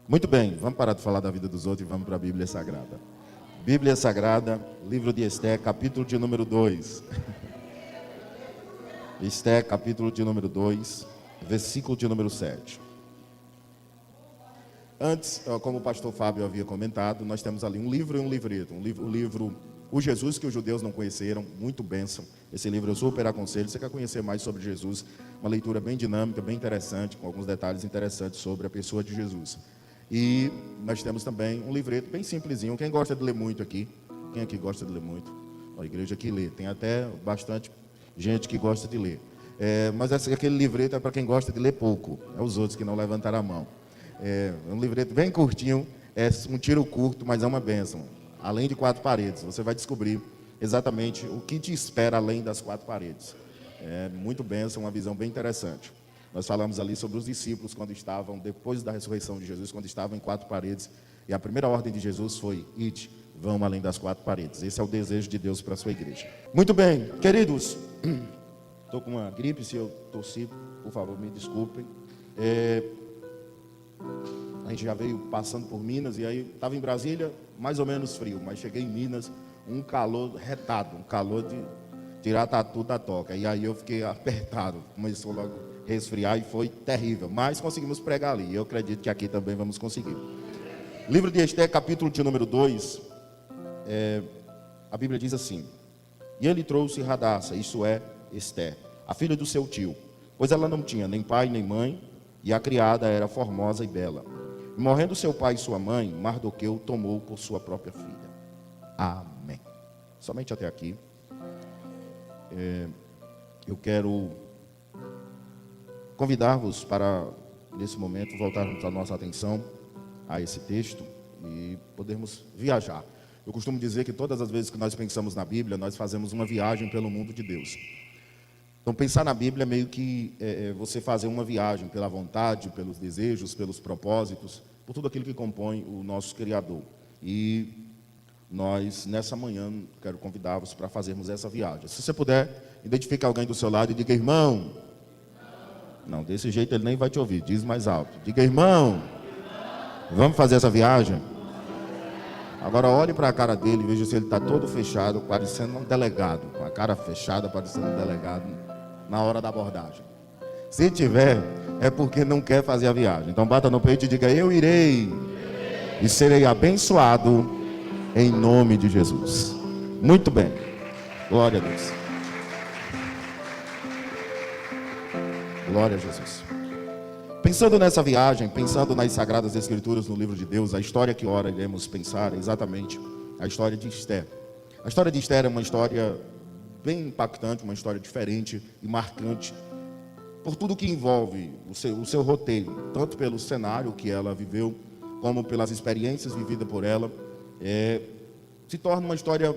Muito bem, vamos parar de falar da vida dos outros e vamos para a Bíblia Sagrada. Bíblia Sagrada, livro de Esté, capítulo de número 2. Esté, capítulo de número 2, versículo de número 7. Antes, como o pastor Fábio havia comentado, nós temos ali um livro e um livreto. O livro O Jesus que os judeus não conheceram, muito bênção. Esse livro eu super aconselho. Você quer conhecer mais sobre Jesus? Uma leitura bem dinâmica, bem interessante, com alguns detalhes interessantes sobre a pessoa de Jesus. E nós temos também um livreto bem simplesinho. Quem gosta de ler muito aqui? Quem aqui gosta de ler muito? A igreja aqui lê. Tem até bastante gente que gosta de ler. Mas aquele livreto é para quem gosta de ler pouco. É os outros que não levantaram a mão. É um livreto bem curtinho. É um tiro curto, mas é uma bênção. Além de 4 paredes, você vai descobrir exatamente o que te espera além das 4 paredes. É muito bênção, uma visão bem interessante. Nós falamos ali sobre os discípulos quando estavam, depois da ressurreição de Jesus, quando estavam em 4 paredes. E a primeira ordem de Jesus foi: ide, vão além das 4 paredes. Esse é o desejo de Deus para a sua igreja. Muito bem, queridos. Estou com uma gripe, se eu tossi, por favor, me desculpem. A gente já veio passando por Minas, e aí estava em Brasília, mais ou menos frio, mas cheguei em Minas, um calor retado, um calor de tirar tatu da toca. E aí eu fiquei apertado, começou logo a resfriar e foi terrível. Mas conseguimos pregar ali, e eu acredito que aqui também vamos conseguir. Livro de Esté, capítulo de número 2, a Bíblia diz assim: e ele trouxe Radassa, isso é, Esté, a filha do seu tio, pois ela não tinha nem pai nem mãe, e a criada era formosa e bela. E morrendo seu pai e sua mãe, Mardoqueu tomou por sua própria filha. Amém. Somente até aqui. Eu quero convidar-vos para, nesse momento, voltarmos a nossa atenção a esse texto e podermos viajar. Eu costumo dizer que todas as vezes que nós pensamos na Bíblia, nós fazemos uma viagem pelo mundo de Deus. Então, pensar na Bíblia é meio que você fazer uma viagem pela vontade, pelos desejos, pelos propósitos, por tudo aquilo que compõe o nosso Criador. E nós, nessa manhã, quero convidar-vos para fazermos essa viagem. Se você puder, identifique alguém do seu lado e diga: irmão. Não, desse jeito ele nem vai te ouvir, diz mais alto. Diga: irmão, vamos fazer essa viagem? Agora olhe para a cara dele e veja se ele está todo fechado, parecendo um delegado, com a cara fechada, parecendo um delegado na hora da abordagem. Se tiver, é porque não quer fazer a viagem. Então bata no peito e diga: eu irei e serei abençoado em nome de Jesus. Muito bem, glória a Deus. Glória a Jesus. Pensando nessa viagem, pensando nas Sagradas Escrituras, no livro de Deus, a história que ora iremos pensar é exatamente a história de Esté. A história de Esté é uma história bem impactante, uma história diferente e marcante, por tudo que envolve o seu roteiro, tanto pelo cenário que ela viveu, como pelas experiências vividas por ela. Se torna uma história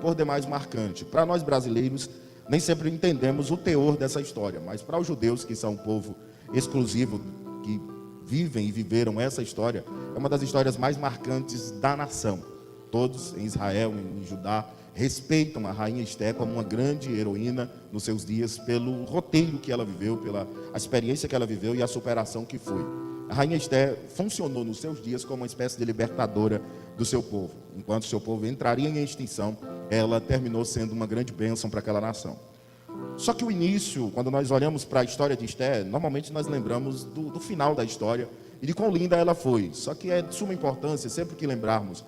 por demais marcante. Para nós brasileiros, nem sempre entendemos o teor dessa história, mas para os judeus, que são um povo exclusivo, que vivem e viveram essa história, é uma das histórias mais marcantes da nação. Todos em Israel, em Judá, respeitam a rainha Esté como uma grande heroína nos seus dias, pelo roteiro que ela viveu, pela experiência que ela viveu e a superação que foi. A rainha Esté funcionou nos seus dias como uma espécie de libertadora do seu povo. Enquanto o seu povo entraria em extinção, ela terminou sendo uma grande bênção para aquela nação. Só que o início, quando nós olhamos para a história de Esté, normalmente nós lembramos do final da história e de quão linda ela foi. Só que é de suma importância, sempre que lembrarmos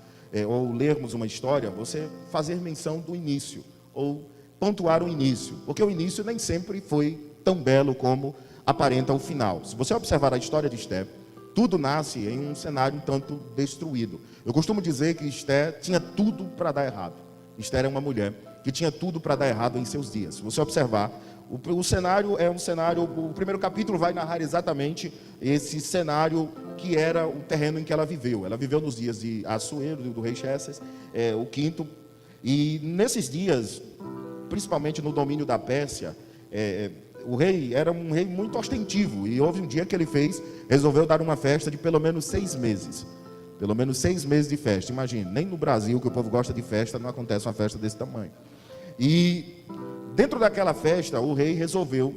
ou lermos uma história, você fazer menção do início, ou pontuar o início, porque o início nem sempre foi tão belo como aparenta o final. Se você observar a história de Esté, tudo nasce em um cenário um tanto destruído. Eu costumo dizer que Esté tinha tudo para dar errado. Esté era uma mulher que tinha tudo para dar errado em seus dias. Se você observar, o cenário é um cenário, o primeiro capítulo vai narrar exatamente esse cenário que era o terreno em que ela viveu. Ela viveu nos dias de Assuero, do rei Xerxes, o quinto, e nesses dias, principalmente no domínio da Pérsia, o rei era um rei muito ostentivo, e houve um dia que ele resolveu dar uma festa de pelo menos 6 meses. Pelo menos 6 meses de festa. Imagine, nem no Brasil, que o povo gosta de festa, não acontece uma festa desse tamanho. E dentro daquela festa, o rei resolveu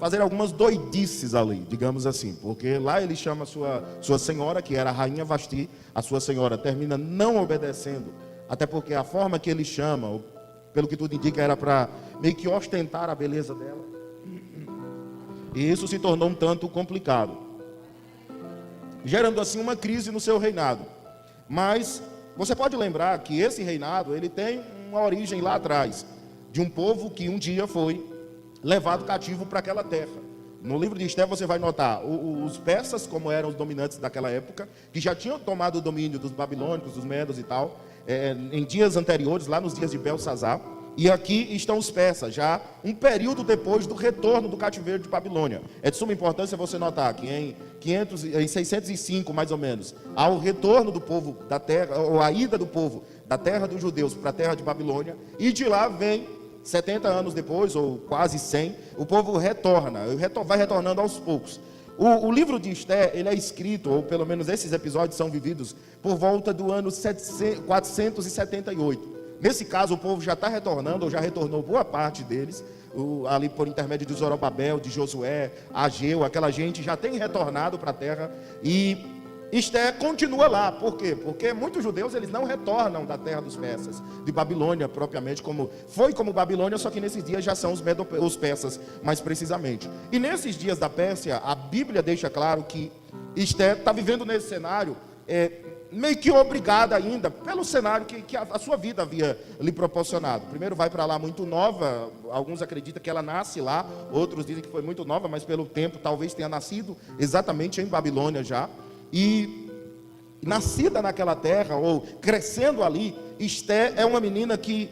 fazer algumas doidices ali, digamos assim, porque lá ele chama sua senhora, que era a rainha Vasti, a sua senhora termina não obedecendo, até porque a forma que ele chama, pelo que tudo indica, era para meio que ostentar a beleza dela, e isso se tornou um tanto complicado, gerando assim uma crise no seu reinado. Mas você pode lembrar que esse reinado, ele tem uma origem lá atrás, de um povo que um dia foi levado cativo para aquela terra. No livro de Esther você vai notar os persas, como eram os dominantes daquela época, que já tinham tomado o domínio dos babilônicos, dos medos e tal, em dias anteriores, lá nos dias de Belsazar. E aqui estão os persas, já um período depois do retorno do cativeiro de Babilônia. É de suma importância você notar que em 605, mais ou menos, há o retorno do povo da terra, ou a ida do povo da terra dos judeus para a terra de Babilônia, e de lá vem, 70 anos depois, ou quase 100, o povo retorna, vai retornando aos poucos. O livro de Esther, ele é escrito, ou pelo menos esses episódios são vividos, por volta do ano 478. Nesse caso, o povo já está retornando, ou já retornou boa parte deles, ali por intermédio de Zorobabel, de Josué, Ageu, aquela gente já tem retornado para a terra, e Esther continua lá. Por quê? Porque muitos judeus, eles não retornam da terra dos persas, de Babilônia propriamente, como Babilônia, só que nesses dias já são os persas, mais precisamente. E nesses dias da Pérsia, a Bíblia deixa claro que Esther está vivendo nesse cenário, meio que obrigada ainda, pelo cenário que a sua vida havia lhe proporcionado. Primeiro vai para lá muito nova, alguns acreditam que ela nasce lá, outros dizem que foi muito nova, mas pelo tempo talvez tenha nascido exatamente em Babilônia já. E nascida naquela terra, ou crescendo ali, Esther é uma menina que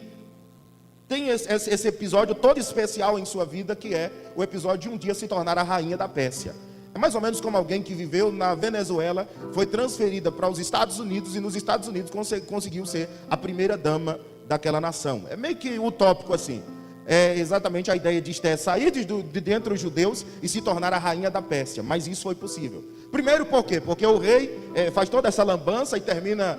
tem esse episódio todo especial em sua vida, que é o episódio de um dia se tornar a rainha da Pérsia. É mais ou menos como alguém que viveu na Venezuela, foi transferida para os Estados Unidos, e nos Estados Unidos conseguiu ser a primeira dama daquela nação. É meio que utópico assim. É exatamente a ideia de Esther sair de dentro dos judeus e se tornar a rainha da Pérsia. Mas isso foi possível. Primeiro por quê? Porque o rei faz toda essa lambança e termina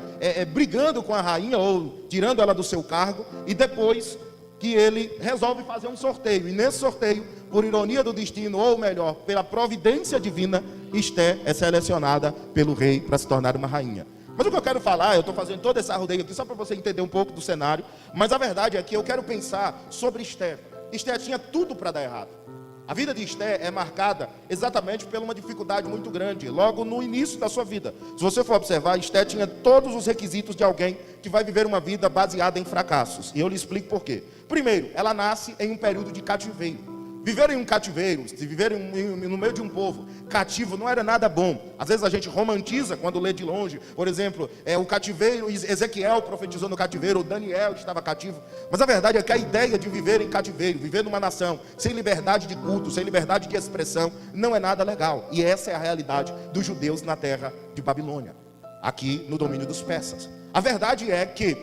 brigando com a rainha, ou tirando ela do seu cargo, e depois que ele resolve fazer um sorteio, e nesse sorteio, por ironia do destino, ou melhor, pela providência divina, Esther é selecionada pelo rei para se tornar uma rainha. Mas o que eu quero falar, eu estou fazendo todo esse arrodeio aqui só para você entender um pouco do cenário, mas a verdade é que eu quero pensar sobre Esther. Esther tinha tudo para dar errado. A vida de Esther é marcada exatamente por uma dificuldade muito grande, logo no início da sua vida. Se você for observar, Esther tinha todos os requisitos de alguém que vai viver uma vida baseada em fracassos. E eu lhe explico por quê. Primeiro, ela nasce em um período de cativeiro. Viver em um cativeiro, se viver no meio de um povo cativo, não era nada bom. Às vezes a gente romantiza quando lê de longe. Por exemplo, o cativeiro, Ezequiel profetizou no cativeiro, o Daniel estava cativo. Mas a verdade é que a ideia de viver em cativeiro, viver numa nação sem liberdade de culto, sem liberdade de expressão, não é nada legal. E essa é a realidade dos judeus na terra de Babilônia, aqui no domínio dos persas. A verdade é que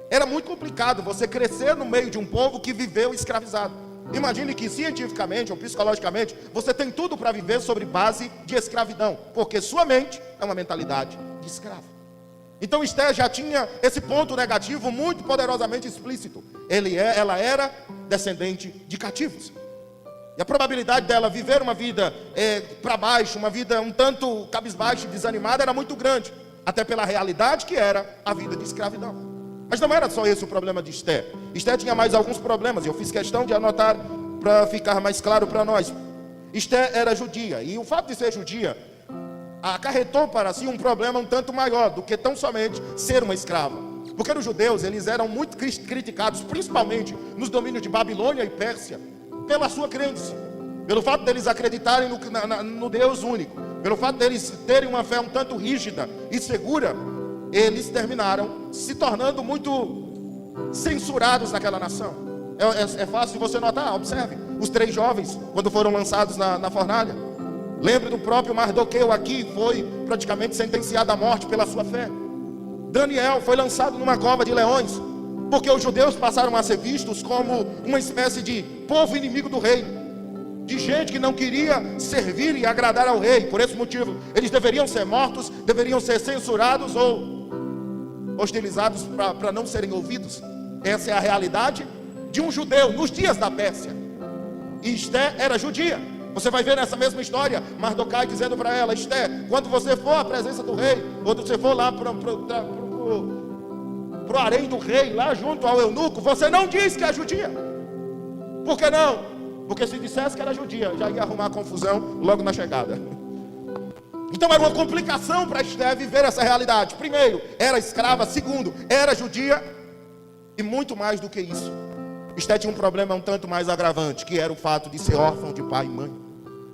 era muito complicado você crescer no meio de um povo que viveu escravizado. Imagine que cientificamente ou psicologicamente você tem tudo para viver sobre base de escravidão, porque sua mente é uma mentalidade de escravo. Então Esther já tinha esse ponto negativo muito poderosamente explícito. Ela era descendente de cativos. E a probabilidade dela viver uma vida para baixo, uma vida um tanto cabisbaixo e desanimada, era muito grande, até pela realidade que era a vida de escravidão. Mas não era só esse o problema de Esther. Esther tinha mais alguns problemas, e eu fiz questão de anotar para ficar mais claro para nós. Esther era judia, e o fato de ser judia acarretou para si um problema um tanto maior do que tão somente ser uma escrava. Porque os judeus, eles eram muito criticados, principalmente nos domínios de Babilônia e Pérsia, pela sua crença, pelo fato deles acreditarem no Deus único, pelo fato deles terem uma fé um tanto rígida e segura. Eles terminaram se tornando muito censurados naquela nação. É fácil de você notar, observe. Os 3 jovens, quando foram lançados na fornalha. Lembre do próprio Mardoqueu aqui, foi praticamente sentenciado à morte pela sua fé. Daniel foi lançado numa cova de leões, porque os judeus passaram a ser vistos como uma espécie de povo inimigo do rei, de gente que não queria servir e agradar ao rei. Por esse motivo, eles deveriam ser mortos, deveriam ser censurados ou hostilizados para não serem ouvidos. Essa é a realidade de um judeu nos dias da Pérsia. E Esther era judia. Você vai ver nessa mesma história, Mardokai dizendo para ela: Esté, quando você for à presença do rei, quando você for lá pro harém do rei, lá junto ao eunuco, você não diz que é judia. Por que não? Porque se dissesse que era judia, já ia arrumar confusão logo na chegada. Então era uma complicação para Esté viver essa realidade. Primeiro, era escrava. Segundo, era judia. E muito mais do que isso, Esté tinha um problema um tanto mais agravante, que era o fato de ser órfão de pai e mãe.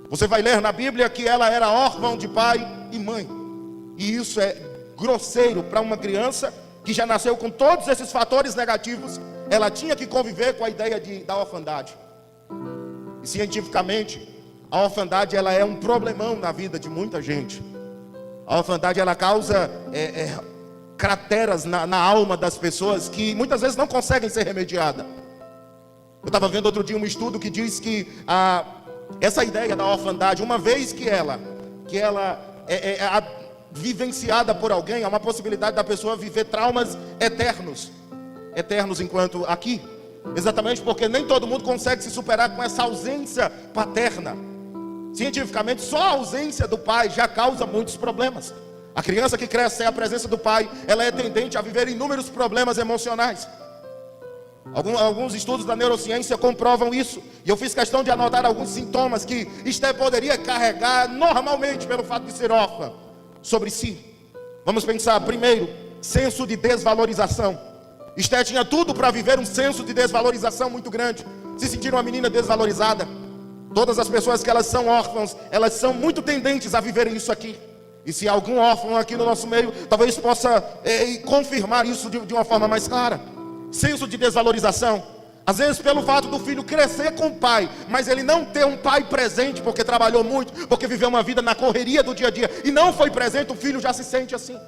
Você vai ler na Bíblia que ela era órfã de pai e mãe. E isso é grosseiro para uma criança que já nasceu com todos esses fatores negativos. Ela tinha que conviver com a ideia da orfandade. E cientificamente, a orfandade ela é um problemão na vida de muita gente. A orfandade ela causa crateras na alma das pessoas que muitas vezes não conseguem ser remediadas. Eu estava vendo outro dia um estudo que diz que essa ideia da orfandade, uma vez que ela é vivenciada por alguém, há uma possibilidade da pessoa viver traumas eternos enquanto aqui. Exatamente porque nem todo mundo consegue se superar com essa ausência paterna. Cientificamente, só a ausência do pai já causa muitos problemas. A criança que cresce sem a presença do pai, ela é tendente a viver inúmeros problemas emocionais. Alguns estudos da neurociência comprovam isso. E eu fiz questão de anotar alguns sintomas que Esté poderia carregar normalmente pelo fato de ser órfã sobre si. Vamos pensar, primeiro, senso de desvalorização. Esté tinha tudo para viver um senso de desvalorização muito grande. Se sentir uma menina desvalorizada. Todas as pessoas que elas são órfãs, elas são muito tendentes a viverem isso aqui. E se algum órfão aqui no nosso meio, talvez possa confirmar isso de uma forma mais clara. Senso de desvalorização. Às vezes pelo fato do filho crescer com o pai, mas ele não ter um pai presente, porque trabalhou muito, porque viveu uma vida na correria do dia a dia, e não foi presente, o filho já se sente assim.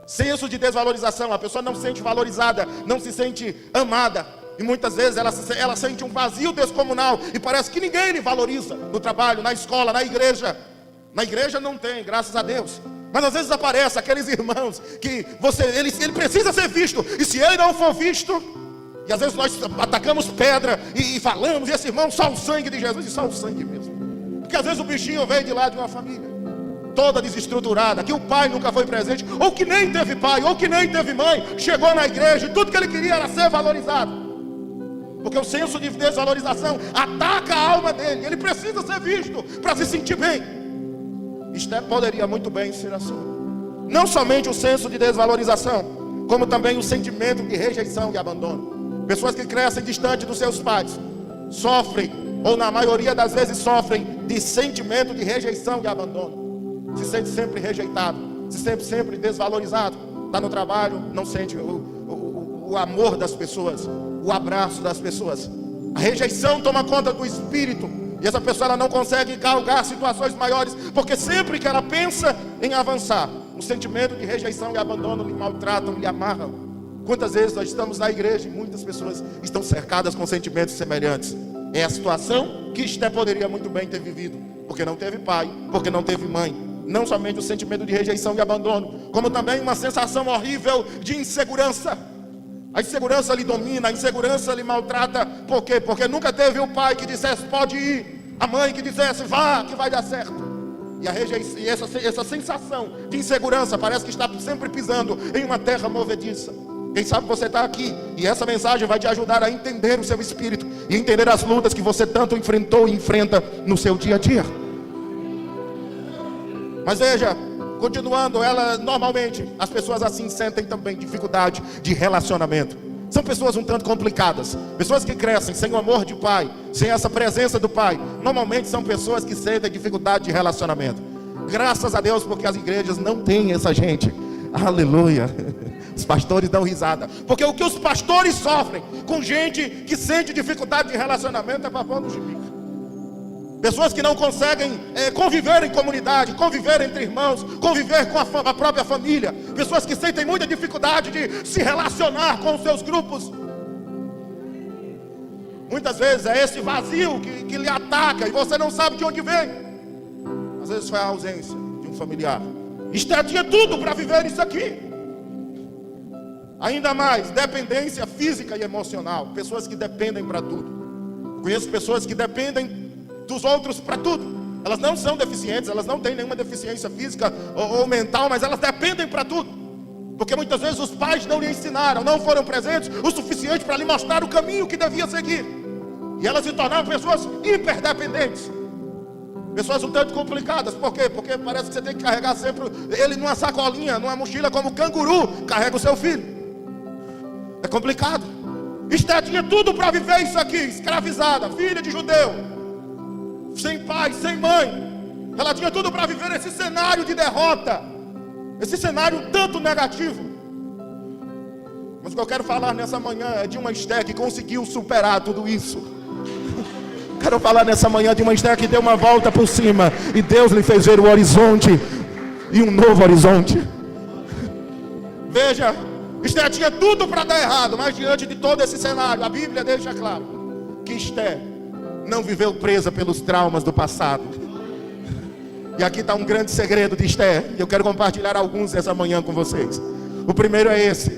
Senso de desvalorização. A pessoa não se sente valorizada, não se sente amada. E muitas vezes ela sente um vazio descomunal, e parece que ninguém lhe valoriza. No trabalho, na escola, na igreja. Na igreja não tem, graças a Deus. Mas às vezes aparece aqueles irmãos que ele precisa ser visto. E se ele não for visto, e às vezes nós atacamos pedra e falamos, e esse irmão só o sangue de Jesus, e só o sangue mesmo. Porque às vezes o bichinho veio de lá de uma família toda desestruturada, que o pai nunca foi presente, ou que nem teve pai, ou que nem teve mãe, chegou na igreja e tudo que ele queria era ser valorizado. Porque o senso de desvalorização ataca a alma dele. Ele precisa ser visto para se sentir bem. Esté poderia muito bem ser assim. Não somente o senso de desvalorização, como também o sentimento de rejeição e abandono. Pessoas que crescem distante dos seus pais sofrem, ou na maioria das vezes sofrem, de sentimento de rejeição e abandono. Se sente sempre rejeitado, se sente sempre desvalorizado. Está no trabalho, não sente o amor das pessoas, o abraço das pessoas. A rejeição toma conta do espírito. E essa pessoa ela não consegue galgar situações maiores, porque sempre que ela pensa em avançar, o sentimento de rejeição e abandono lhe maltratam, lhe amarram. Quantas vezes nós estamos na igreja e muitas pessoas estão cercadas com sentimentos semelhantes. É a situação que Esté poderia muito bem ter vivido, porque não teve pai, porque não teve mãe. Não somente o sentimento de rejeição e abandono, como também uma sensação horrível de insegurança. A insegurança lhe domina, a insegurança lhe maltrata. Por quê? Porque nunca teve o pai que dissesse pode ir, a mãe que dissesse vá que vai dar certo. E a rejeição, e essa sensação de insegurança parece que está sempre pisando em uma terra movediça. Quem sabe você está aqui e essa mensagem vai te ajudar a entender o seu espírito e entender as lutas que você tanto enfrentou e enfrenta no seu dia a dia. Mas veja, continuando, normalmente as pessoas assim sentem também dificuldade de relacionamento. São pessoas um tanto complicadas. Pessoas que crescem sem o amor de pai, sem essa presença do pai. Normalmente são pessoas que sentem dificuldade de relacionamento. Graças a Deus, porque as igrejas não têm essa gente. Aleluia. Os pastores dão risada. Porque o que os pastores sofrem com gente que sente dificuldade de relacionamento é papão do gibi. Pessoas que não conseguem conviver em comunidade, conviver entre irmãos, conviver com a própria família. Pessoas que sentem muita dificuldade de se relacionar com os seus grupos. Muitas vezes é esse vazio que lhe ataca e você não sabe de onde vem. Às vezes foi a ausência de um familiar. Esté tinha tudo para viver isso aqui. Ainda mais, dependência física e emocional. Pessoas que dependem para tudo. Conheço pessoas que dependem dos outros para tudo. Elas não são deficientes, elas não têm nenhuma deficiência física ou mental, mas elas dependem para tudo. Porque muitas vezes os pais não lhe ensinaram, não foram presentes o suficiente para lhe mostrar o caminho que devia seguir. E elas se tornaram pessoas hiperdependentes. Pessoas um tanto complicadas. Por quê? Porque parece que você tem que carregar sempre ele numa sacolinha, numa mochila, como o canguru carrega o seu filho. É complicado. Esther tinha tudo para viver isso aqui, escravizada, filha de judeu, sem pai, sem mãe. Ela tinha tudo para viver esse cenário de derrota, esse cenário tanto negativo. Mas o que eu quero falar nessa manhã é de uma Esther que conseguiu superar tudo isso. Quero falar nessa manhã de uma Esther que deu uma volta por cima e Deus lhe fez ver o horizonte, e um novo horizonte. Veja, Esther tinha tudo para dar errado, mas diante de todo esse cenário, a Bíblia deixa claro que Esther não viveu presa pelos traumas do passado. E aqui está um grande segredo de Esther, e eu quero compartilhar alguns essa manhã com vocês. O primeiro é esse.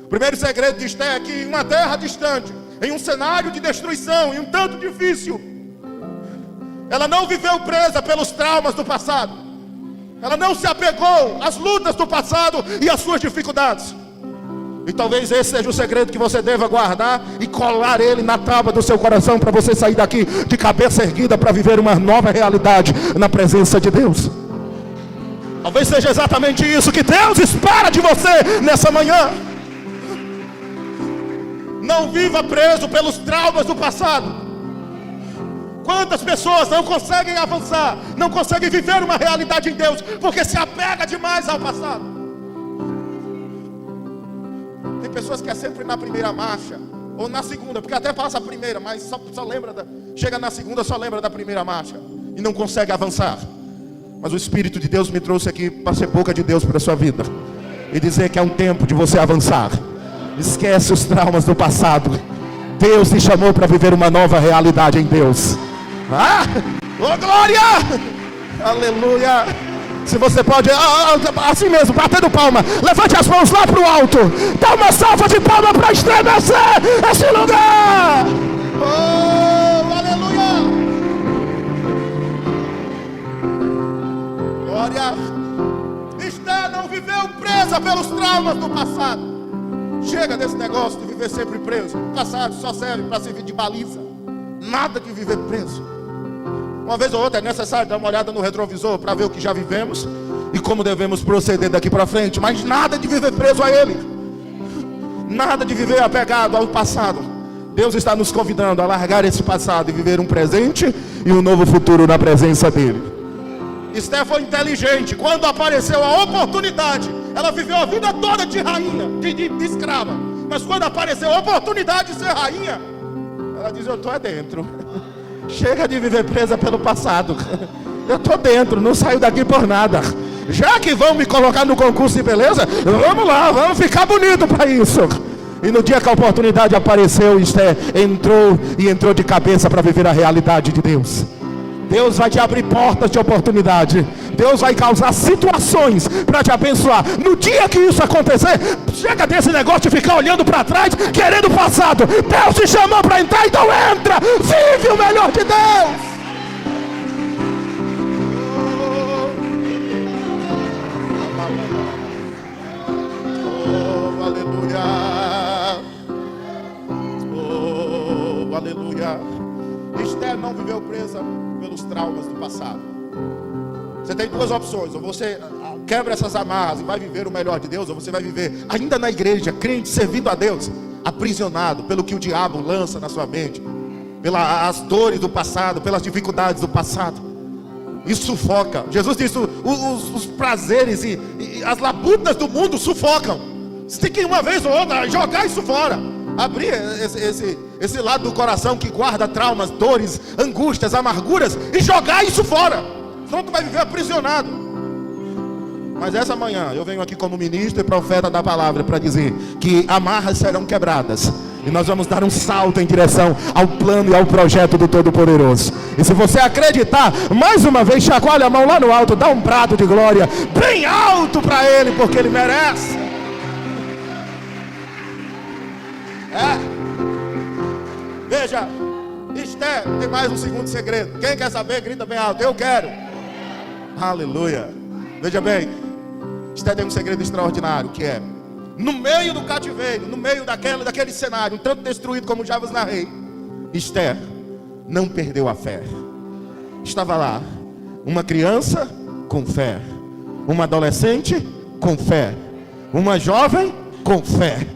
O primeiro segredo de Esther é que em uma terra distante, em um cenário de destruição e um tanto difícil, ela não viveu presa pelos traumas do passado. Ela não se apegou às lutas do passado e às suas dificuldades. E talvez esse seja o segredo que você deva guardar e colar ele na tábua do seu coração, para você sair daqui de cabeça erguida para viver uma nova realidade na presença de Deus. Talvez seja exatamente isso que Deus espera de você nessa manhã. Não viva preso pelos traumas do passado. Quantas pessoas não conseguem avançar, não conseguem viver uma realidade em Deus, porque se apega demais ao passado. Tem pessoas que é sempre na primeira marcha, ou na segunda, porque até passa a primeira, mas só lembra chega na segunda, só lembra da primeira marcha, e não consegue avançar. Mas o Espírito de Deus me trouxe aqui para ser boca de Deus para a sua vida, e dizer que é um tempo de você avançar. Esquece os traumas do passado. Deus te chamou para viver uma nova realidade em Deus. Oh glória! Aleluia! Se você pode, assim mesmo, batendo palma, levante as mãos lá para o alto. Dá uma salva de palma para estremecer esse lugar. Oh, aleluia! Glória! Esther não viveu presa pelos traumas do passado. Chega desse negócio de viver sempre preso. O passado só serve para servir de baliza. Nada de viver preso. Uma vez ou outra é necessário dar uma olhada no retrovisor para ver o que já vivemos e como devemos proceder daqui para frente. Mas nada de viver preso a ele. Nada de viver apegado ao passado. Deus está nos convidando a largar esse passado e viver um presente e um novo futuro na presença dele. Esther foi inteligente. Quando apareceu a oportunidade, ela viveu a vida toda de rainha, de escrava. Mas quando apareceu a oportunidade de ser rainha, ela diz: eu estou dentro. Chega de viver presa pelo passado. Eu estou dentro, não saio daqui por nada. Já que vão me colocar no concurso de beleza, vamos lá, vamos ficar bonito para isso. E no dia que a oportunidade apareceu, Esther entrou de cabeça para viver a realidade de Deus. Deus vai te abrir portas de oportunidade. Deus vai causar situações para te abençoar. No dia que isso acontecer, chega desse negócio de ficar olhando para trás, querendo o passado. Deus te chamou para entrar, então entra. Vive o melhor de Deus. Oh, aleluia. Oh, aleluia. Esther não viveu presa pelos traumas do passado. Você tem duas opções: ou você quebra essas amarras e vai viver o melhor de Deus, ou você vai viver ainda na igreja, crente, servindo a Deus, aprisionado pelo que o diabo lança na sua mente, pelas dores do passado, pelas dificuldades do passado. Isso sufoca. Jesus disse: os prazeres e as labutas do mundo sufocam. Você tem que uma vez ou outra jogar isso fora, abrir esse lado do coração que guarda traumas, dores, angústias, amarguras, e jogar isso fora. Senão tu vai viver aprisionado. Mas essa manhã eu venho aqui como ministro e profeta da palavra para dizer que amarras serão quebradas, e nós vamos dar um salto em direção ao plano e ao projeto do Todo-Poderoso. E se você acreditar, mais uma vez, chacoalha a mão lá no alto, dá um brado de glória bem alto para Ele, porque Ele merece. Veja, Esté tem mais um segundo segredo. Quem quer saber, grita bem alto: eu quero. Aleluia. Veja bem, Esté tem um segredo extraordinário, que é: no meio do cativeiro, no meio daquele cenário, um tanto destruído como já vos narrei, Esté não perdeu a fé. Estava lá uma criança com fé, uma adolescente com fé, uma jovem com fé.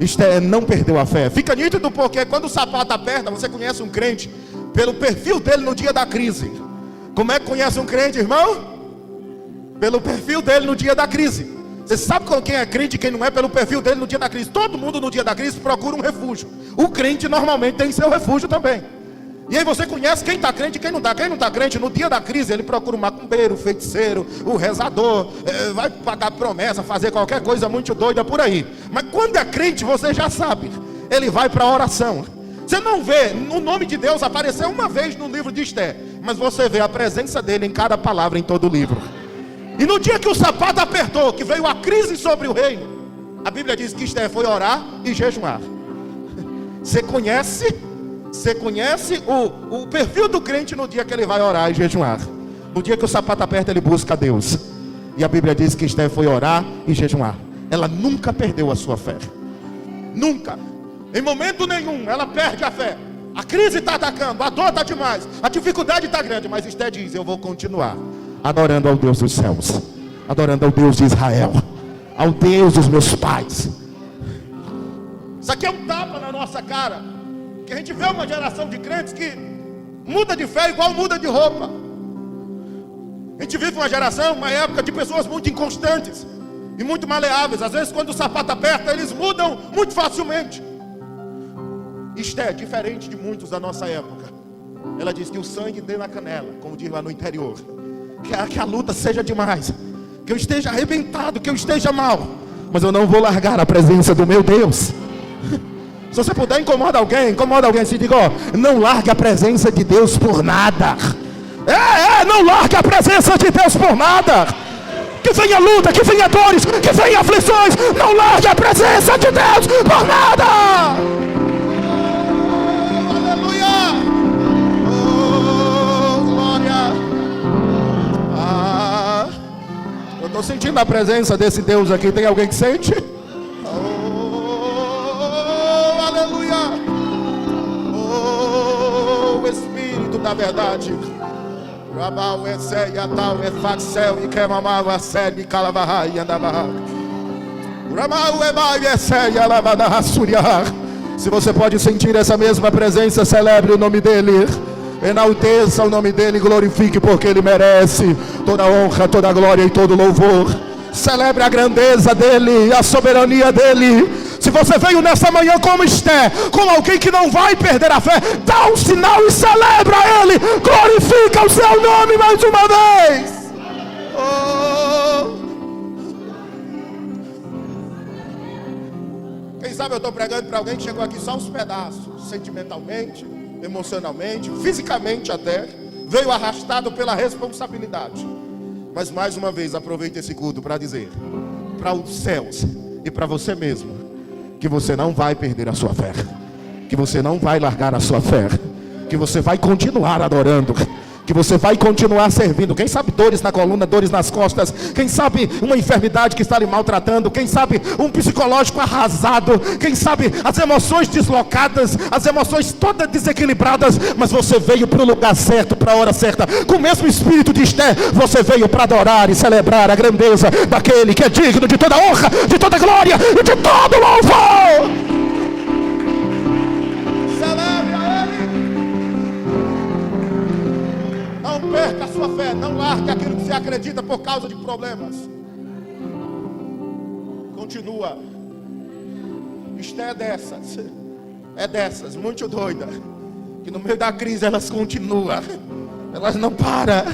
Esté não perdeu a fé. Fica nítido porque quando o sapato aperta, você conhece um crente pelo perfil dele no dia da crise. Como é que conhece um crente, irmão? Pelo perfil dele no dia da crise. Você sabe quem é crente e quem não é pelo perfil dele no dia da crise. Todo mundo no dia da crise procura um refúgio. O crente normalmente tem seu refúgio também. E aí você conhece quem está crente e quem não está. Quem não está crente, no dia da crise, ele procura o macumbeiro, o feiticeiro, o rezador, vai pagar promessa, fazer qualquer coisa muito doida por aí. Mas quando é crente, você já sabe, ele vai para a oração. Você não vê o nome de Deus aparecer uma vez no livro de Esté, mas você vê a presença dele em cada palavra em todo o livro. E no dia que o sapato apertou, que veio a crise sobre o reino, a Bíblia diz que Esté foi orar e jejuar. Você conhece o perfil do crente no dia que ele vai orar e jejuar. No dia que o sapato aperta, ele busca a Deus. E a Bíblia diz que Esté foi orar e jejuar. Ela nunca perdeu a sua fé. Nunca. Em momento nenhum ela perde a fé. A crise está atacando, a dor está demais, a dificuldade está grande, mas Esté diz: eu vou continuar adorando ao Deus dos céus, adorando ao Deus de Israel, ao Deus dos meus pais. Isso aqui é um tapa na nossa cara, que a gente vê uma geração de crentes que muda de fé igual muda de roupa. A gente vive uma geração, uma época de pessoas muito inconstantes e muito maleáveis. Às vezes quando o sapato aperta, eles mudam muito facilmente. Esté é diferente de muitos da nossa época. Ela diz que o sangue dê na canela, como diz lá no interior. Que a luta seja demais, que eu esteja arrebentado, que eu esteja mal, mas eu não vou largar a presença do meu Deus. Se você puder, incomoda alguém assim, diga: ó, não largue a presença de Deus por nada. Não largue a presença de Deus por nada. Que venha luta, que venha dores, que venha aflições, não largue a presença de Deus por nada. Estou sentindo a presença desse Deus aqui. Tem alguém que sente? Oh, aleluia. Oh, Espírito da verdade. Se você pode sentir essa mesma presença, celebre o nome dele. Enalteça o nome dele, glorifique, porque ele merece toda honra, toda glória e todo louvor. Celebre a grandeza dele, a soberania dele. Se você veio nessa manhã como Esté, como alguém que não vai perder a fé, dá um sinal e celebra ele. Glorifica o seu nome mais uma vez. Oh. Quem sabe eu estou pregando para alguém que chegou aqui só uns pedaços, sentimentalmente, emocionalmente, fisicamente até, veio arrastado pela responsabilidade. Mas mais uma vez aproveite esse culto para dizer para os céus e para você mesmo que você não vai perder a sua fé, que você não vai largar a sua fé, que você vai continuar adorando, que você vai continuar servindo. Quem sabe dores na coluna, dores nas costas, quem sabe uma enfermidade que está lhe maltratando, quem sabe um psicológico arrasado, quem sabe as emoções deslocadas, as emoções todas desequilibradas, mas você veio para o lugar certo, para a hora certa, com o mesmo espírito de Esté. Você veio para adorar e celebrar a grandeza daquele que é digno de toda honra, de toda glória e de todo louvor. Não perca a sua fé, não largue aquilo que você acredita por causa de problemas. Continua. Esté é dessas, muito doida, que no meio da crise elas continuam, elas não param.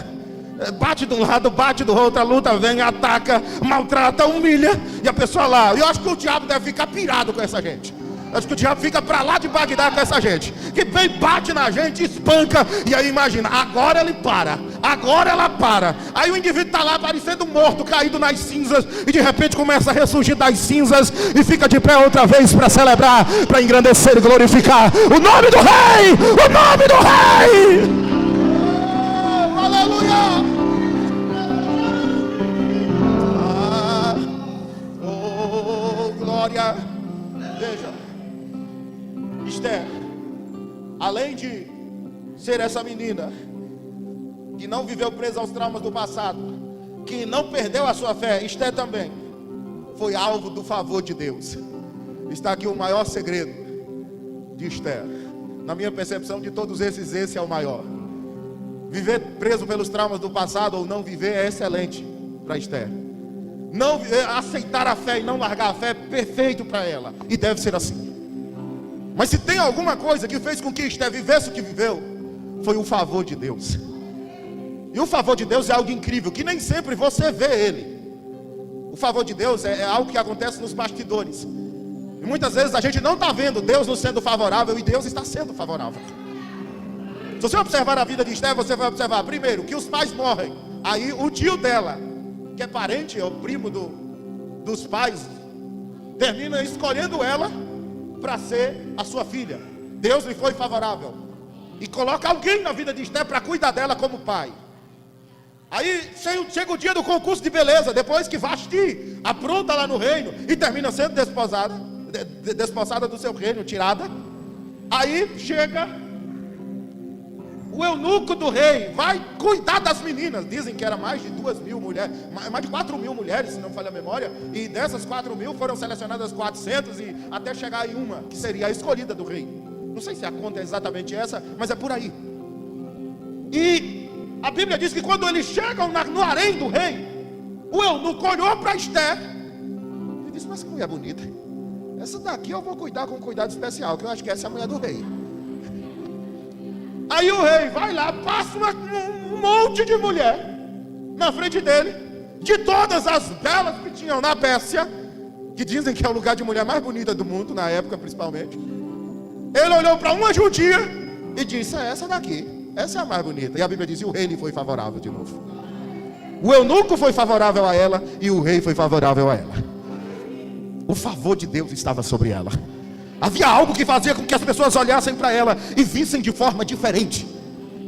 Bate de um lado, bate do outro, a luta vem, ataca, maltrata, humilha, e a pessoa lá. Eu acho que o diabo deve ficar pirado com essa gente. Acho que o diabo fica para lá de Bagdá com essa gente, que vem, bate na gente, espanca. E aí imagina, agora ele para, agora ela para. Aí o indivíduo está lá parecendo morto, caído nas cinzas, e de repente começa a ressurgir das cinzas e fica de pé outra vez para celebrar, para engrandecer e glorificar o nome do Rei, o nome do Rei. Oh, aleluia. Oh, glória. Veja, Esther, além de ser essa menina que não viveu presa aos traumas do passado, que não perdeu a sua fé, Esther também foi alvo do favor de Deus. Está aqui o maior segredo de Esther. Na minha percepção, de todos esses, esse é o maior. Viver preso pelos traumas do passado ou não viver é excelente para Esther. Não aceitar a fé e não largar a fé é perfeito para ela, e deve ser assim. Mas se tem alguma coisa que fez com que Esther vivesse o que viveu, foi o favor de Deus. E o favor de Deus é algo incrível, que nem sempre você vê ele. O favor de Deus é algo que acontece nos bastidores. E muitas vezes a gente não está vendo Deus nos sendo favorável, e Deus está sendo favorável. Se você observar a vida de Esther, você vai observar, primeiro, que os pais morrem. Aí o tio dela, que é parente, é o primo dos pais, termina escolhendo ela para ser a sua filha. Deus lhe foi favorável e coloca alguém na vida de Esther para cuidar dela como pai. Aí chega o dia do concurso de beleza, depois que Vasti apronta lá no reino e termina sendo desposada do seu reino, tirada. Aí chega o eunuco do rei, vai cuidar das meninas. Dizem que era mais de 2.000 mulheres, mais de 4.000 mulheres, se não falha a memória. E dessas 4.000 foram selecionadas 400, e até chegar em uma, que seria a escolhida do rei. Não sei se a conta é exatamente essa, mas é por aí. E a Bíblia diz que quando eles chegam no harém do rei, o eunuco olhou para Esther e disse: mas que mulher bonita. Essa daqui eu vou cuidar com um cuidado especial, que eu acho que essa é a mulher do rei. Aí o rei vai lá, passa um monte de mulher na frente dele, de todas as belas que tinham na Pérsia, que dizem que é o lugar de mulher mais bonita do mundo, na época principalmente. Ele olhou para uma judia e disse: é essa daqui, essa é a mais bonita. E a Bíblia diz: e o rei lhe foi favorável de novo. O eunuco foi favorável a ela, e o rei foi favorável a ela. O favor de Deus estava sobre ela. Havia algo que fazia com que as pessoas olhassem para ela e vissem de forma diferente.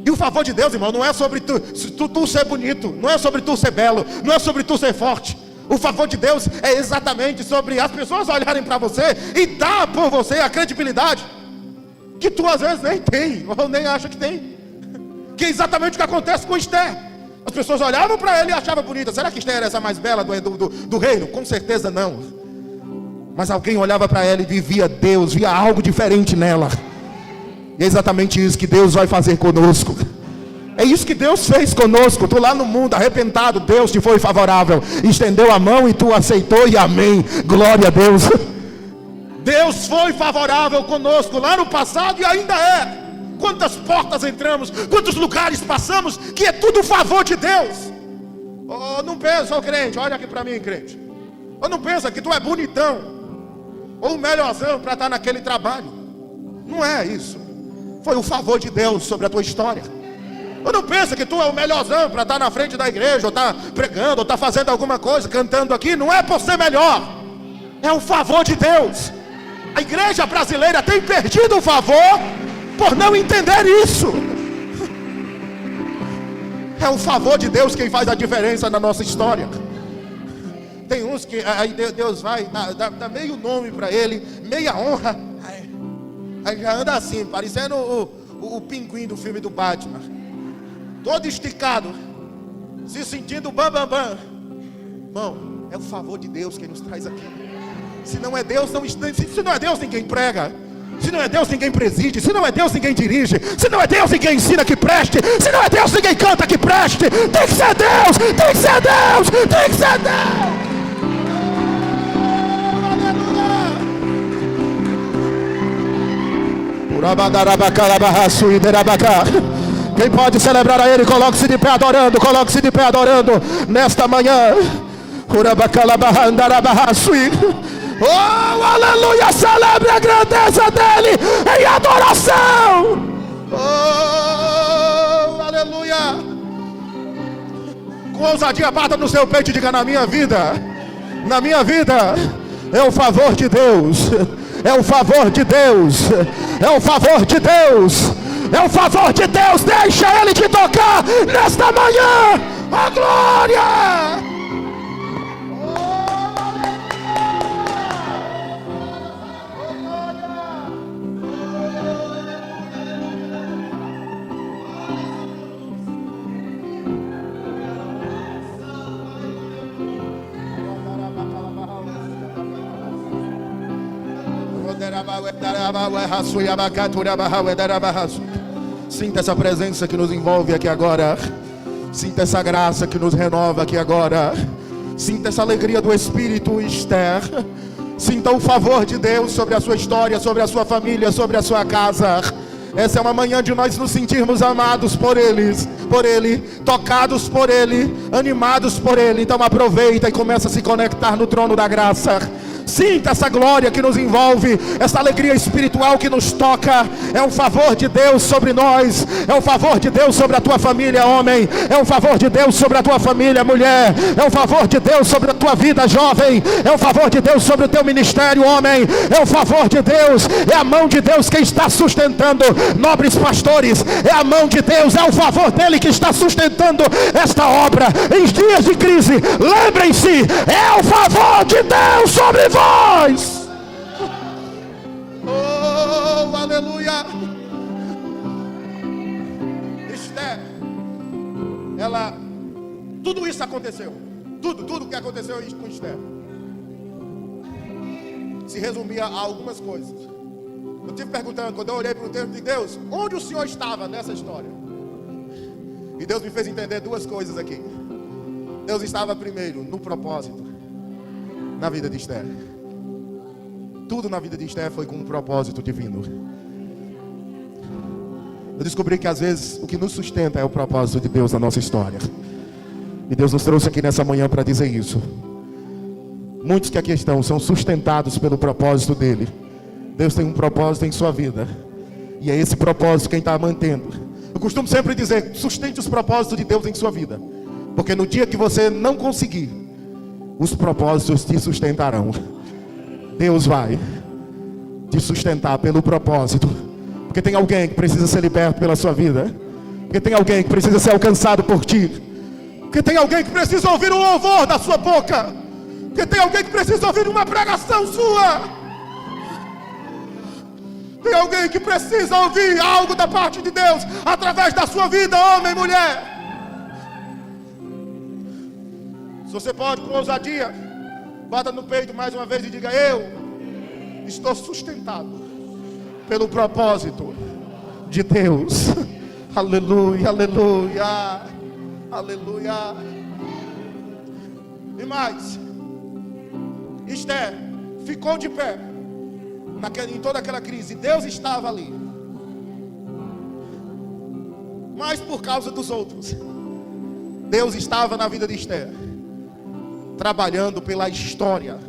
E o favor de Deus, irmão, não é sobre tu ser bonito, não é sobre tu ser belo, não é sobre tu ser forte. O favor de Deus é exatamente sobre as pessoas olharem para você e dar por você a credibilidade que tu às vezes nem tem, ou nem acha que tem. Que é exatamente o que acontece com Esther. As pessoas olhavam para ela e achavam bonita. Será que Esther era essa mais bela do reino? Com certeza não. Mas alguém olhava para ela e via Deus, via algo diferente nela. E é exatamente isso que Deus vai fazer conosco. É isso que Deus fez conosco. Tu lá no mundo arrebentado, Deus te foi favorável, estendeu a mão e tu aceitou, e amém, glória a Deus. Deus foi favorável conosco lá no passado e ainda é. Quantas portas entramos, quantos lugares passamos, que é tudo favor de Deus. Oh, não pensa, oh, crente, olha aqui para mim, crente. Ou não pensa que tu é bonitão ou melhorzão para estar naquele trabalho. Não é isso. Foi o favor de Deus sobre a tua história. Ou não pensa que tu é o melhorzão para estar na frente da igreja, ou estar pregando, ou estar fazendo alguma coisa, cantando aqui. Não é por ser melhor, é o favor de Deus. A igreja brasileira tem perdido o favor por não entender isso. É o favor de Deus quem faz a diferença na nossa história. Tem uns que aí Deus vai dá meio nome para ele, meia honra, aí já anda assim, parecendo o pinguim do filme do Batman, todo esticado, se sentindo bam. Irmão, é o favor de Deus quem nos traz aqui. Se não é Deus, se não é Deus, ninguém prega. Se não é Deus, ninguém preside. Se não é Deus, ninguém dirige. Se não é Deus, ninguém ensina que preste. Se não é Deus, ninguém canta que preste. Tem que ser Deus, tem que ser Deus, tem que ser Deus. Quem pode celebrar a Ele, coloque-se de pé adorando, coloque-se de pé adorando nesta manhã. Oh, aleluia, celebre a grandeza dele em adoração. Oh, aleluia. Com ousadia, bata no seu peito e diga: na minha vida é o favor de Deus, é o favor de Deus, é o favor de Deus, é o favor de Deus. Deixa ele te tocar nesta manhã. A glória. Sinta essa presença que nos envolve aqui agora. Sinta essa graça que nos renova aqui agora. Sinta essa alegria do Espírito, Esther. Sinta o favor de Deus sobre a sua história, sobre a sua família, sobre a sua casa. Essa é uma manhã de nós nos sentirmos amados por Ele, tocados por Ele, animados por Ele. Então aproveita e começa a se conectar no trono da graça. Sinta essa glória que nos envolve, essa alegria espiritual que nos toca. É um favor de Deus sobre nós, é um favor de Deus sobre a tua família, homem. É um favor de Deus sobre a tua família, mulher. É um favor de Deus sobre a tua vida, jovem. É um favor de Deus sobre o teu ministério, homem. É um favor de Deus, é a mão de Deus quem está sustentando, nobres pastores. É a mão de Deus, é o favor dele que está sustentando esta obra. Em dias de crise, lembrem-se, é o favor de Deus sobre vós. Oh, aleluia. Esther, tudo isso aconteceu. Tudo que aconteceu com Esther se resumia a algumas coisas. Eu estive perguntando, quando eu olhei para o texto de Deus, onde o Senhor estava nessa história? E Deus me fez entender duas coisas aqui. Deus estava primeiro no propósito, na vida de Esther. Tudo na vida de Esther foi com um propósito divino. Eu descobri que às vezes o que nos sustenta é o propósito de Deus na nossa história. E Deus nos trouxe aqui nessa manhã para dizer isso. Muitos que aqui estão são sustentados pelo propósito dele. Deus tem um propósito em sua vida, e é esse propósito quem está mantendo. Eu costumo sempre dizer: sustente os propósitos de Deus em sua vida, porque no dia que você não conseguir, os propósitos te sustentarão. Deus vai te sustentar pelo propósito, porque tem alguém que precisa ser liberto pela sua vida, porque tem alguém que precisa ser alcançado por ti, porque tem alguém que precisa ouvir o louvor da sua boca, porque tem alguém que precisa ouvir uma pregação sua, tem alguém que precisa ouvir algo da parte de Deus através da sua vida, homem e mulher. Se você pode, com ousadia, bata no peito mais uma vez e diga: eu estou sustentado pelo propósito de Deus. Aleluia, aleluia, aleluia. E mais, Esther ficou de pé em toda aquela crise. Deus estava ali, mas por causa dos outros, Deus estava na vida de Esther, trabalhando pela história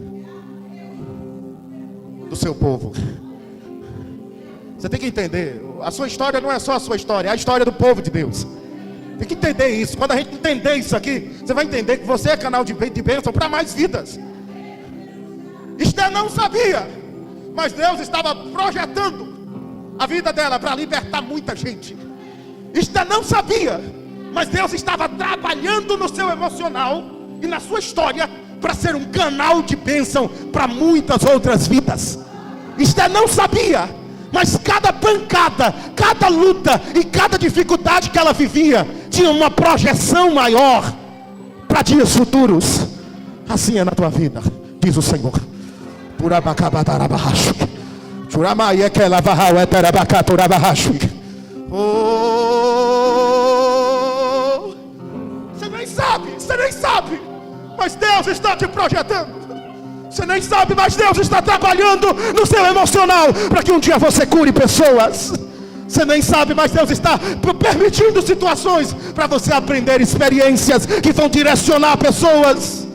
do seu povo. Você tem que entender, a sua história não é só a sua história, é a história do povo de Deus. Tem que entender isso. Quando a gente entender isso aqui, você vai entender que você é canal de bênção para mais vidas. Esther não sabia, mas Deus estava projetando a vida dela para libertar muita gente. Esther não sabia, mas Deus estava trabalhando no seu emocional e na sua história para ser um canal de bênção para muitas outras vidas. Esther não sabia, mas cada pancada, cada luta e cada dificuldade que ela vivia tinha uma projeção maior para dias futuros. Assim é na tua vida, diz o Senhor. Você nem sabe, mas Deus está te projetando. Você nem sabe, mas Deus está trabalhando no seu emocional para que um dia você cure pessoas. Você nem sabe, mas Deus está permitindo situações para você aprender experiências que vão direcionar pessoas.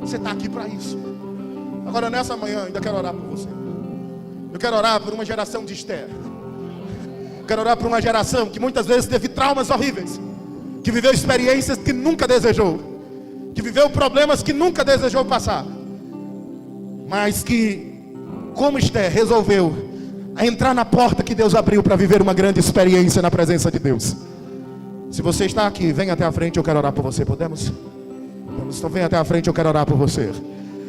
Você está aqui para isso. Agora, nessa manhã, ainda quero orar por você. Eu quero orar por uma geração de Esther. Eu quero orar por uma geração que muitas vezes teve traumas horríveis, que viveu experiências que nunca desejou, que viveu problemas que nunca desejou passar, mas que, como Esther, resolveu entrar na porta que Deus abriu para viver uma grande experiência na presença de Deus. Se você está aqui, vem até a frente, eu quero orar por você. Podemos? Então vem até a frente, eu quero orar por você.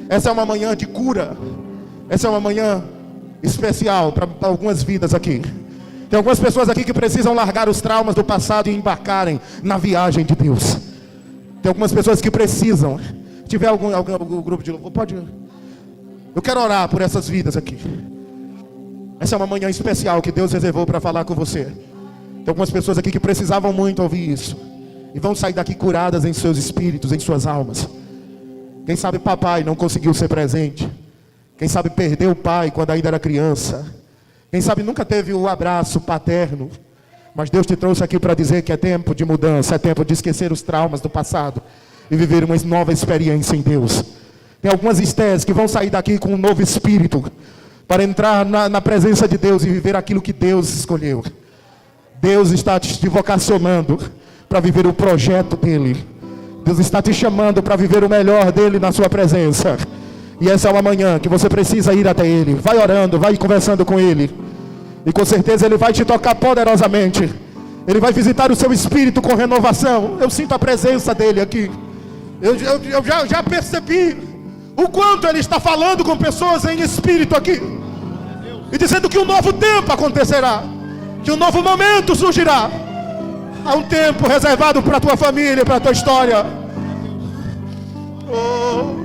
Essa é uma manhã de cura. Essa é uma manhã especial para algumas vidas aqui. Tem algumas pessoas aqui que precisam largar os traumas do passado e embarcarem na viagem de Deus. Tem algumas pessoas que precisam. Se tiver algum grupo de louvor, pode. Eu quero orar por essas vidas aqui. Essa é uma manhã especial que Deus reservou para falar com você. Tem algumas pessoas aqui que precisavam muito ouvir isso, e vão sair daqui curadas em seus espíritos, em suas almas. Quem sabe papai não conseguiu ser presente. Quem sabe perdeu o pai quando ainda era criança. Quem sabe nunca teve o abraço paterno. Mas Deus te trouxe aqui para dizer que é tempo de mudança, é tempo de esquecer os traumas do passado e viver uma nova experiência em Deus. Tem algumas Estés que vão sair daqui com um novo espírito, para entrar na presença de Deus e viver aquilo que Deus escolheu. Deus está te vocacionando para viver o projeto dEle. Deus está te chamando para viver o melhor dEle na sua presença. E essa é uma manhã que você precisa ir até Ele. Vai orando, vai conversando com Ele. E com certeza Ele vai te tocar poderosamente. Ele vai visitar o seu espírito com renovação. Eu sinto a presença dEle aqui. Eu já percebi o quanto Ele está falando com pessoas em espírito aqui, e dizendo que um novo tempo acontecerá, que um novo momento surgirá. Há um tempo reservado para a tua família, para a tua história. Oh.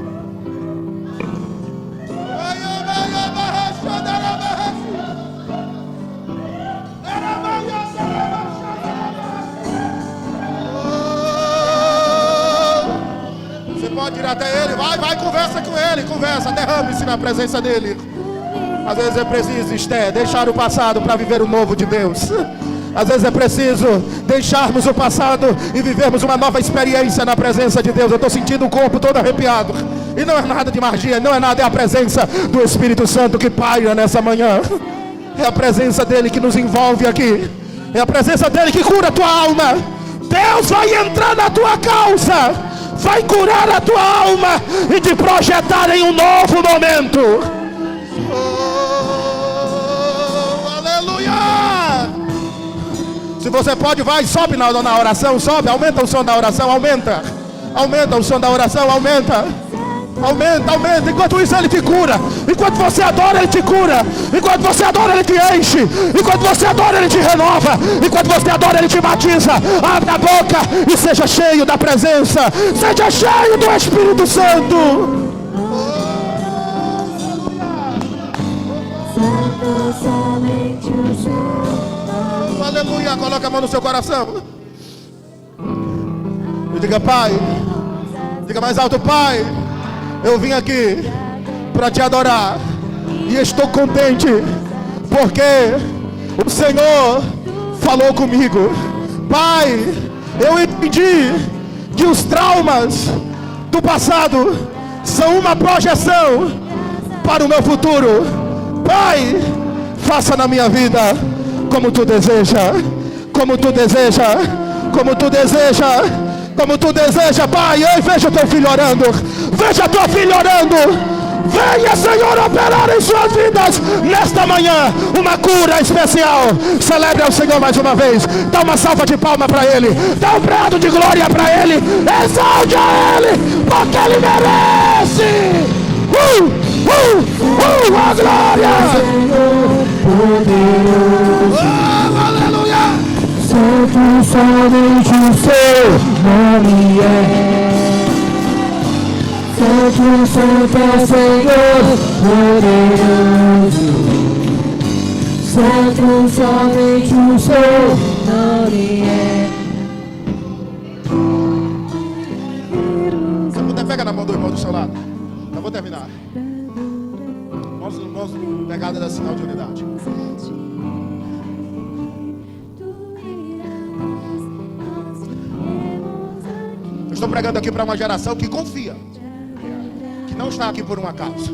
Você pode ir até Ele, vai, conversa com Ele, derrame-se na presença dEle. Às vezes é preciso, Esther, deixar o passado para viver o novo de Deus. Às vezes é preciso deixarmos o passado e vivermos uma nova experiência na presença de Deus. Eu estou sentindo o corpo todo arrepiado. E não é nada de magia, não é nada, é a presença do Espírito Santo que paira nessa manhã. É a presença dEle que nos envolve aqui. É a presença dEle que cura a tua alma. Deus vai entrar na tua causa, vai curar a tua alma e te projetar em um novo momento. Se você pode, vai, sobe na oração, sobe, aumenta o som da oração, aumenta o som da oração, aumenta. Enquanto isso Ele te cura. Enquanto você adora, Ele te cura. Enquanto você adora, Ele te enche. Enquanto você adora, Ele te renova. Enquanto você adora, Ele te batiza. Abre a boca e seja cheio da presença, seja cheio do Espírito Santo. Aleluia, coloca a mão no seu coração e diga: Pai, diga mais alto: Pai, eu vim aqui para te adorar e estou contente porque o Senhor falou comigo. Pai, eu entendi que os traumas do passado são uma projeção para o meu futuro. Pai, faça na minha vida como tu deseja, como tu deseja, como tu deseja, como tu deseja. Pai, eu vejo teu filho orando, veja tua filha orando. Venha, Senhor, operar em suas vidas nesta manhã uma cura especial. Celebre ao Senhor mais uma vez. Dá uma salva de palmas para Ele, dá um brado de glória para Ele, exalte a Ele, porque Ele merece. A glória. Aleluia. Santo somente o seu nome é. Santo, santo é Senhor poderoso. Santo somente o seu nome é. Se puder, pega na mão do irmão do seu lado. Eu vou terminar. Nossa pegada da sinal de unidade. Eu estou pregando aqui para uma geração que confia. que não está aqui por um acaso.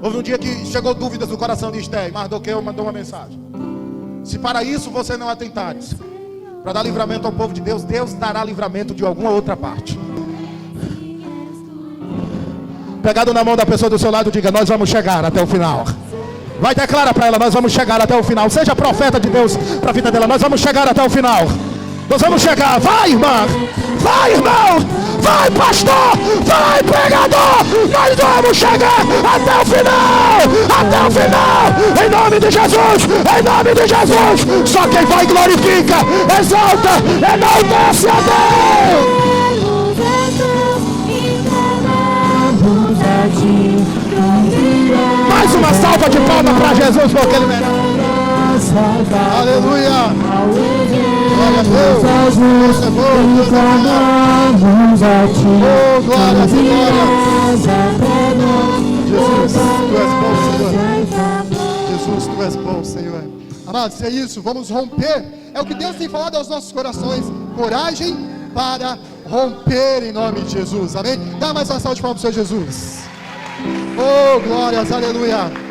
Houve um dia que chegou dúvidas no coração de Esther, e Mardoqueu mandou uma mensagem: se para isso você não atentares, para dar livramento ao povo de Deus, Deus dará livramento de alguma outra parte. Pegado na mão da pessoa do seu lado, diga: nós vamos chegar até o final. Vai, declara para ela: nós vamos chegar até o final. Seja profeta de Deus para a vida dela: nós vamos chegar até o final. Nós vamos chegar. Vai, irmã. Vai, irmão. Vai, pastor. Vai, pregador. Nós vamos chegar até o final. Até o final. Em nome de Jesus. Em nome de Jesus. Só quem vai glorifica, exalta, enaltece a Deus. Mais uma salva de palmas para Jesus, porque Ele merece. Aleluia. Glória a Deus. Deus é bom, Deus é bom. Oh, glória, glória. Jesus, Tu és bom, Senhor. Jesus, Tu és bom, Senhor. Amados, é isso, vamos romper. É o que Deus tem falado aos nossos corações. Coragem para romper em nome de Jesus, amém? Dá mais uma salva de palmas para o Senhor Jesus. Oh, glórias, aleluia.